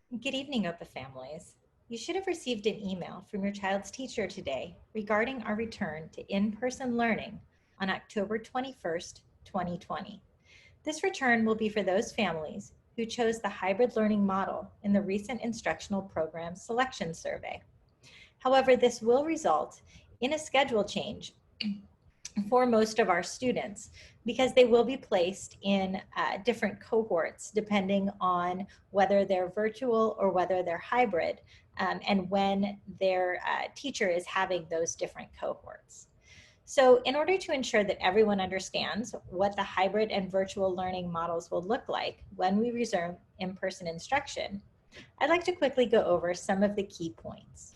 Good evening, OPA families. You should have received an email from your child's teacher today regarding our return to in-person learning on October 21st, 2020. This return will be for those families who chose the hybrid learning model in the recent instructional program selection survey. However, this will result in a schedule change for most of our students because they will be placed in different cohorts depending on whether they're virtual or whether they're hybrid, and when their teacher is having those different cohorts. So in order to ensure that everyone understands what the hybrid and virtual learning models will look like when we resume in-person instruction, I'd like to quickly go over some of the key points.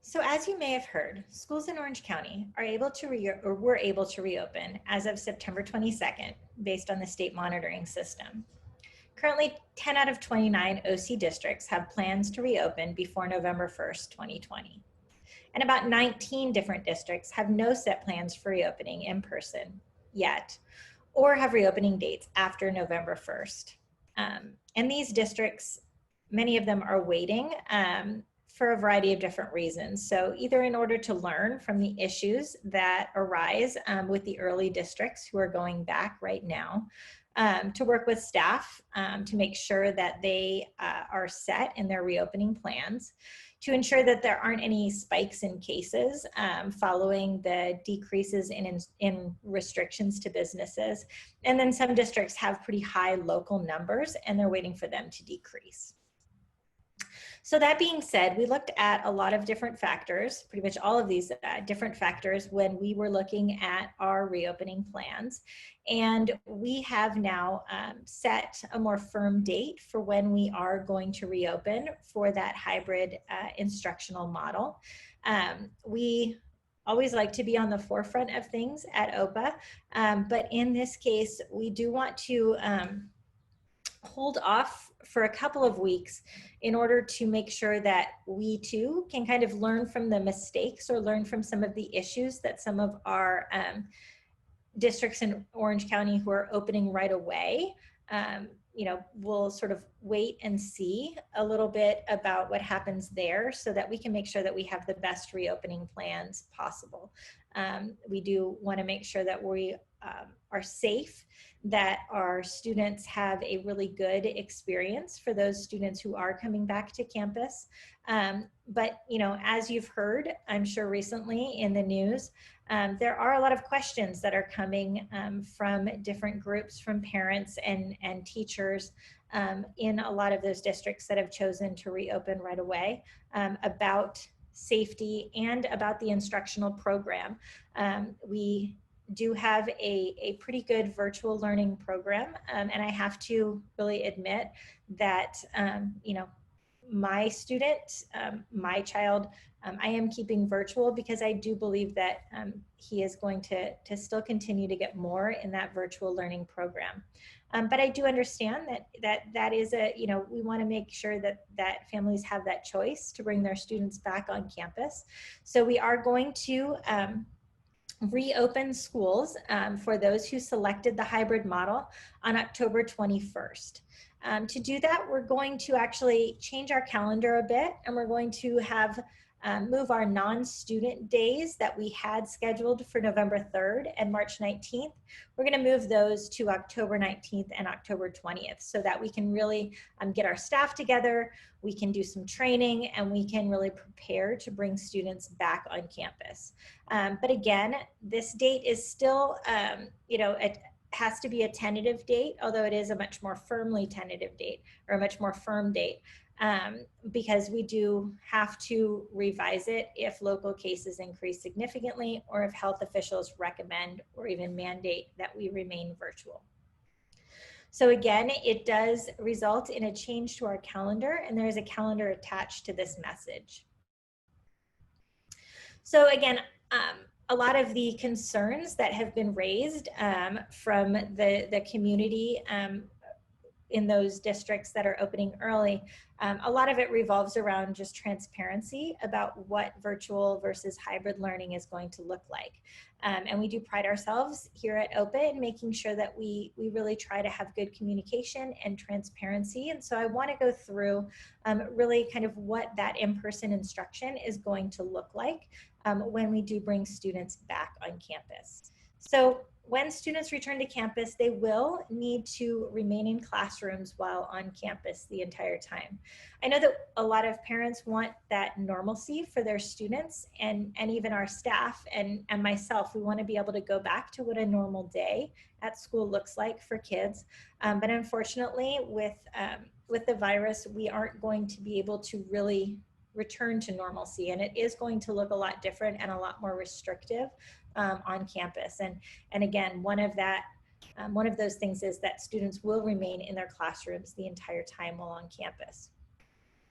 So as you may have heard, schools in Orange County were able to reopen as of September 22nd, based on the state monitoring system. Currently, 10 out of 29 OC districts have plans to reopen before November 1st, 2020. And about 19 different districts have no set plans for reopening in person yet, or have reopening dates after November 1st. And these districts, many of them are waiting for a variety of different reasons. So either in order to learn from the issues that arise with the early districts who are going back right now, to work with staff to make sure that they are set in their reopening plans, to ensure that there aren't any spikes in cases following the decreases in restrictions to businesses. And then some districts have pretty high local numbers and they're waiting for them to decrease. So that being said, we looked at a lot of different factors, pretty much all of these different factors when we were looking at our reopening plans. And we have now set a more firm date for when we are going to reopen for that hybrid instructional model. We always like to be on the forefront of things at OPA, but in this case, we do want to hold off for a couple of weeks in order to make sure that we too can kind of learn from the mistakes or learn from some of the issues that some of our districts in Orange County who are opening right away, we'll sort of wait and see a little bit about what happens there so that we can make sure that we have the best reopening plans possible. We do want to make sure that we are safe, that our students have a really good experience for those students who are coming back to campus. But, as you've heard, I'm sure recently in the news, there are a lot of questions that are coming from different groups, from parents and teachers in a lot of those districts that have chosen to reopen right away about safety and about the instructional program. We do have a pretty good virtual learning program, and I have to really admit that my student, my child, I am keeping virtual because I do believe that he is going to still continue to get more in that virtual learning program. But I do understand that is we want to make sure that families have that choice to bring their students back on campus. So we are going to reopen schools for those who selected the hybrid model on October 21st. To do that, we're going to actually change our calendar a bit, and we're going to have move our non-student days that we had scheduled for November 3rd and March 19th. We're going to move those to October 19th and October 20th so that we can really get our staff together, we can do some training, and we can really prepare to bring students back on campus. But again, this date is still, it has to be a tentative date, although it is a much more firmly tentative date or a much more firm date. Because we do have to revise it if local cases increase significantly or if health officials recommend or even mandate that we remain virtual. So again, it does result in a change to our calendar, and there is a calendar attached to this message. So again, a lot of the concerns that have been raised from the community in those districts that are opening early, a lot of it revolves around just transparency about what virtual versus hybrid learning is going to look like. And we do pride ourselves here at OPA in making sure that we really try to have good communication and transparency. And so I want to go through really kind of what that in-person instruction is going to look like when we do bring students back on campus. So when students return to campus, they will need to remain in classrooms while on campus the entire time. I know that a lot of parents want that normalcy for their students and even our staff and myself. We want to be able to go back to what a normal day at school looks like for kids. But unfortunately, with the virus, we aren't going to be able to really return to normalcy, and it is going to look a lot different and a lot more restrictive on campus. And again, one of those things is that students will remain in their classrooms the entire time while on campus.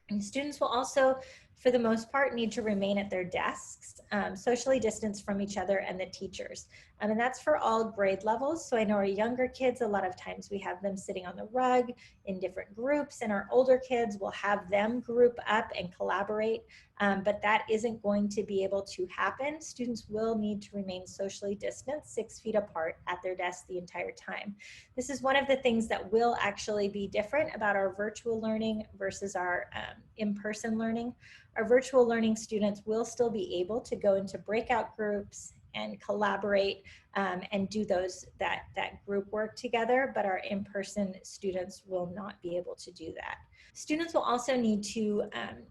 And students will also, for the most part, need to remain at their desks, socially distanced from each other and the teachers. And that's for all grade levels. So I know our younger kids, a lot of times we have them sitting on the rug in different groups, and our older kids will have them group up and collaborate. But that isn't going to be able to happen. Students will need to remain socially distanced 6 feet apart at their desk the entire time. This is one of the things that will actually be different about our virtual learning versus our in-person learning. Our virtual learning students will still be able to go into breakout groups and collaborate and do that group work together, but our in-person students will not be able to do that. Students will also need to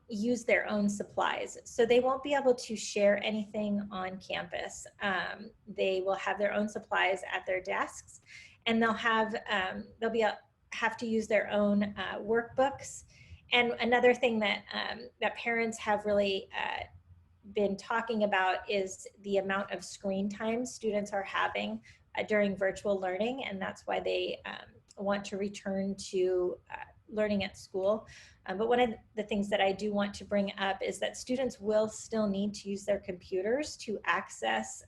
use their own supplies. So they won't be able to share anything on campus. They will have their own supplies at their desks, and they'll have to use their own workbooks. And another thing that parents have really been talking about is the amount of screen time students are having during virtual learning, and that's why they want to return to learning at school. But one of the things that I do want to bring up is that students will still need to use their computers to access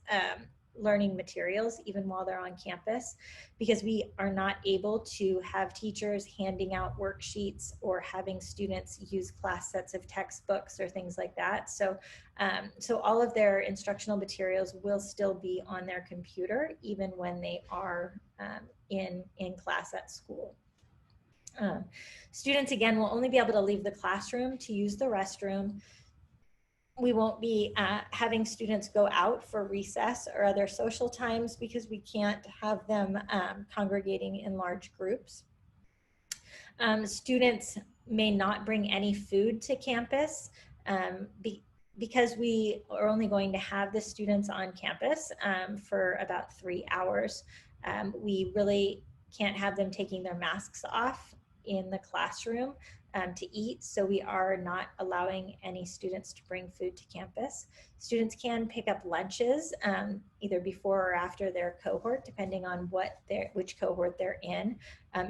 learning materials even while they're on campus, because we are not able to have teachers handing out worksheets or having students use class sets of textbooks or things like that. So all of their instructional materials will still be on their computer even when they are in class at school. Students, again, will only be able to leave the classroom to use the restroom. We won't be having students go out for recess or other social times because we can't have them congregating in large groups. Students may not bring any food to campus because we are only going to have the students on campus for about 3 hours. We really can't have them taking their masks off in the classroom to eat, so we are not allowing any students to bring food to campus. Students can pick up lunches either before or after their cohort, depending on which cohort they're in,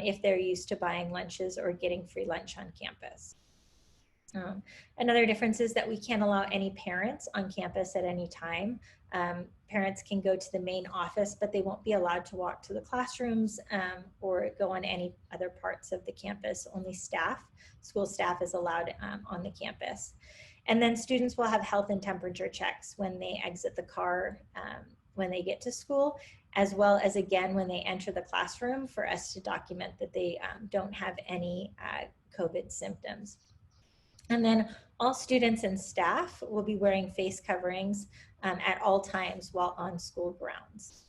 if they're used to buying lunches or getting free lunch on campus. Another difference is that we can't allow any parents on campus at any time. Parents can go to the main office, but they won't be allowed to walk to the classrooms or go on any other parts of the campus. Only school staff is allowed on the campus. And then students will have health and temperature checks when they exit the car when they get to school, as well as, again, when they enter the classroom, for us to document that they don't have any COVID symptoms. And then all students and staff will be wearing face coverings at all times while on school grounds.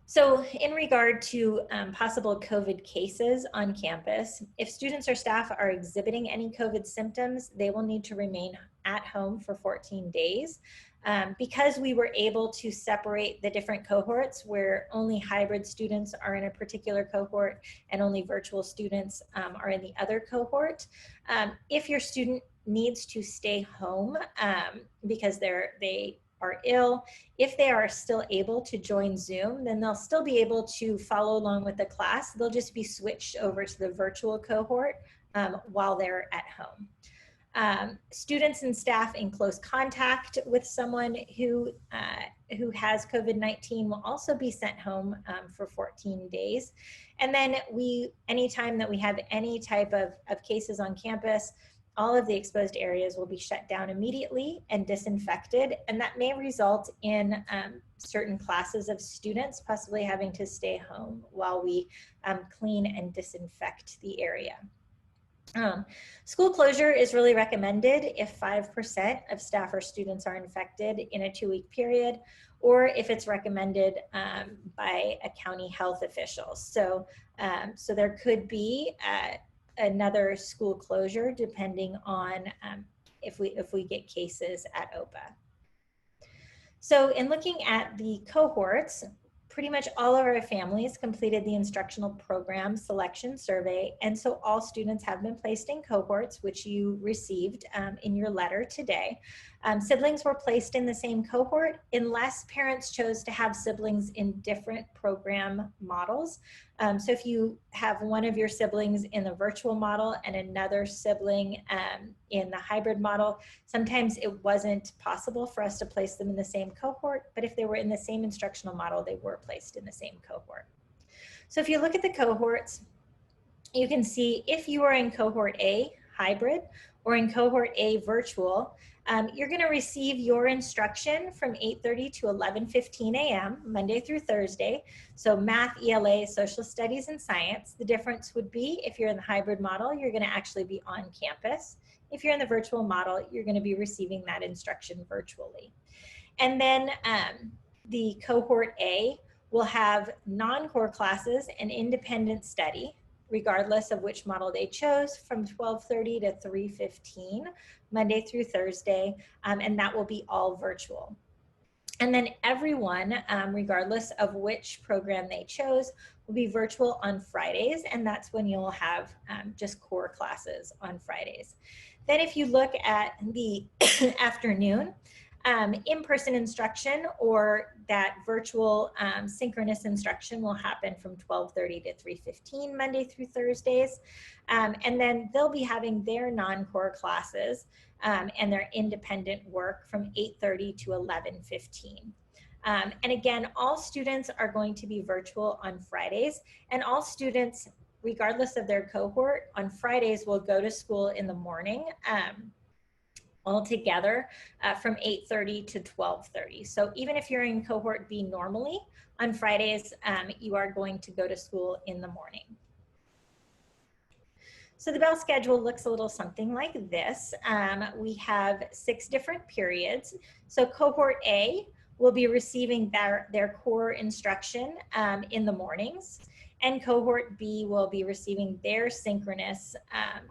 So in regard to possible COVID cases on campus, if students or staff are exhibiting any COVID symptoms, they will need to remain at home for 14 days. Because we were able to separate the different cohorts where only hybrid students are in a particular cohort and only virtual students are in the other cohort, if your student needs to stay home because they are ill, if they are still able to join Zoom, then they'll still be able to follow along with the class. They'll just be switched over to the virtual cohort while they're at home. Students and staff in close contact with someone who has COVID-19 will also be sent home for 14 days. And then anytime that we have any type of cases on campus, all of the exposed areas will be shut down immediately and disinfected. And that may result in certain classes of students possibly having to stay home while we clean and disinfect the area. School closure is really recommended if 5% of staff or students are infected in a 2-week period, or if it's recommended by a county health official. So there could be another school closure depending on if we get cases at OPA. So in looking at the cohorts, pretty much all of our families completed the instructional program selection survey, and so all students have been placed in cohorts, which you received in your letter today. Siblings were placed in the same cohort unless parents chose to have siblings in different program models. So if you have one of your siblings in the virtual model and another sibling in the hybrid model, sometimes it wasn't possible for us to place them in the same cohort, but if they were in the same instructional model, they were placed in the same cohort. So if you look at the cohorts, you can see if you are in cohort A, hybrid, or in cohort A, virtual, you're going to receive your instruction from 8:30 to 11:15 a.m. Monday through Thursday. So math, ELA, social studies, and science. The difference would be if you're in the hybrid model, you're going to actually be on campus. If you're in the virtual model, you're going to be receiving that instruction virtually. And then the cohort A will have non-core classes and independent study, regardless of which model they chose, from 12:30 to 3:15, Monday through Thursday, and that will be all virtual. And then everyone, regardless of which program they chose, will be virtual on Fridays, and that's when you'll have just core classes on Fridays. Then if you look at the afternoon, in-person instruction or that virtual synchronous instruction will happen from 12:30 to 3:15 Monday through Thursdays. And then they'll be having their non-core classes and their independent work from 8:30 to 11:15. And again, all students are going to be virtual on Fridays, and all students, regardless of their cohort, on Fridays will go to school in the morning all together from 8:30 to 12:30. So even if you're in cohort B normally, on Fridays, you are going to go to school in the morning. So the bell schedule looks a little something like this. We have 6 different periods. So cohort A will be receiving their core instruction in the mornings, and cohort B will be receiving their synchronous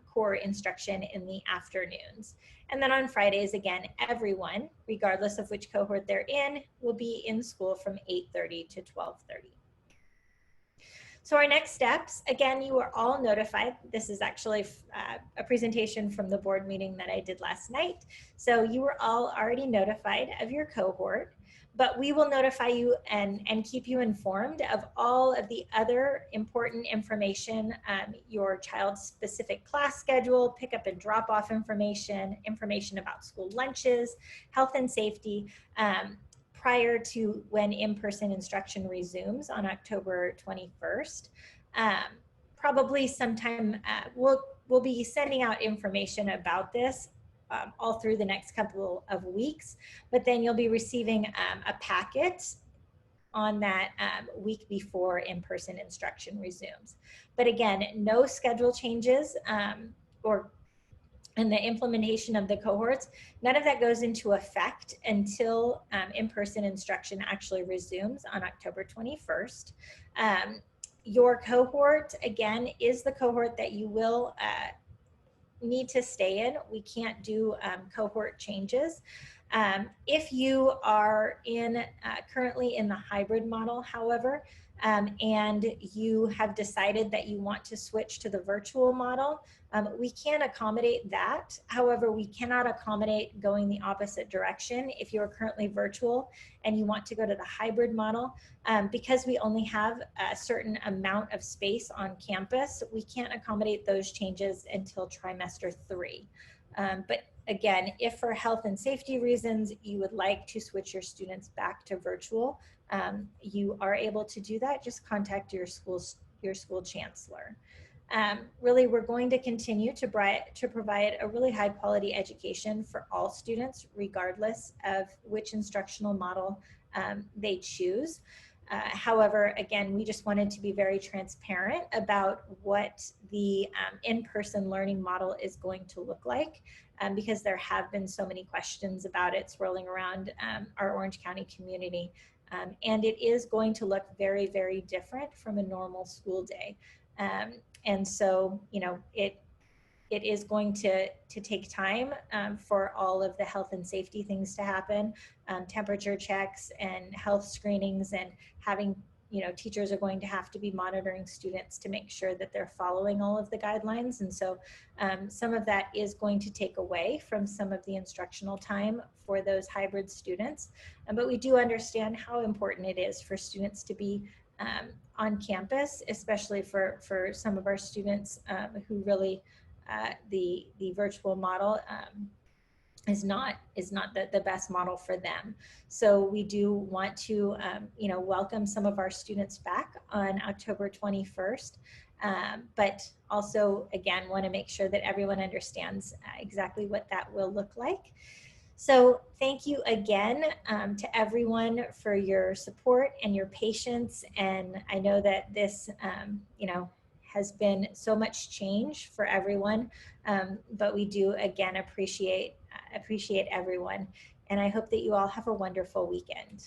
core instruction in the afternoons. And then on Fridays, again, everyone, regardless of which cohort they're in, will be in school from 8:30 to 12:30. So our next steps, again, you are all notified. This is actually a presentation from the board meeting that I did last night. So you were all already notified of your cohort, but we will notify you and keep you informed of all of the other important information, your child's specific class schedule, pick up and drop off information about school lunches, health and safety, prior to when in-person instruction resumes on October 21st. Probably sometime, we'll be sending out information about this all through the next couple of weeks, but then you'll be receiving a packet on that week before in-person instruction resumes. But again, no schedule changes and the implementation of the cohorts, none of that goes into effect until in-person instruction actually resumes on October 21st. Your cohort, again, is the cohort that you will need to stay in. We can't do cohort changes. If you are currently in the hybrid model, however, and you have decided that you want to switch to the virtual model, We can accommodate that. However, we cannot accommodate going the opposite direction. If you're currently virtual and you want to go to the hybrid model, because we only have a certain amount of space on campus, we can't accommodate those changes until trimester 3. But again, if for health and safety reasons you would like to switch your students back to virtual, you are able to do that. Just contact your school chancellor. Really, we're going to continue to provide a really high quality education for all students, regardless of which instructional model they choose. However, again, we just wanted to be very transparent about what the in-person learning model is going to look like, because there have been so many questions about it swirling around our Orange County community. And it is going to look very, very different from a normal school day. And so, you know, it is going to take time for all of the health and safety things to happen, temperature checks and health screenings, and having, you know, teachers are going to have to be monitoring students to make sure that they're following all of the guidelines. And so some of that is going to take away from some of the instructional time for those hybrid students. But we do understand how important it is for students to be on campus, especially for some of our students who really the virtual model is not the best model for them. So we do want to you know, welcome some of our students back on October 21st, but also again want to make sure that everyone understands exactly what that will look like. So thank you again to everyone for your support and your patience. And I know that this, you know, has been so much change for everyone, but we do again appreciate everyone. And I hope that you all have a wonderful weekend.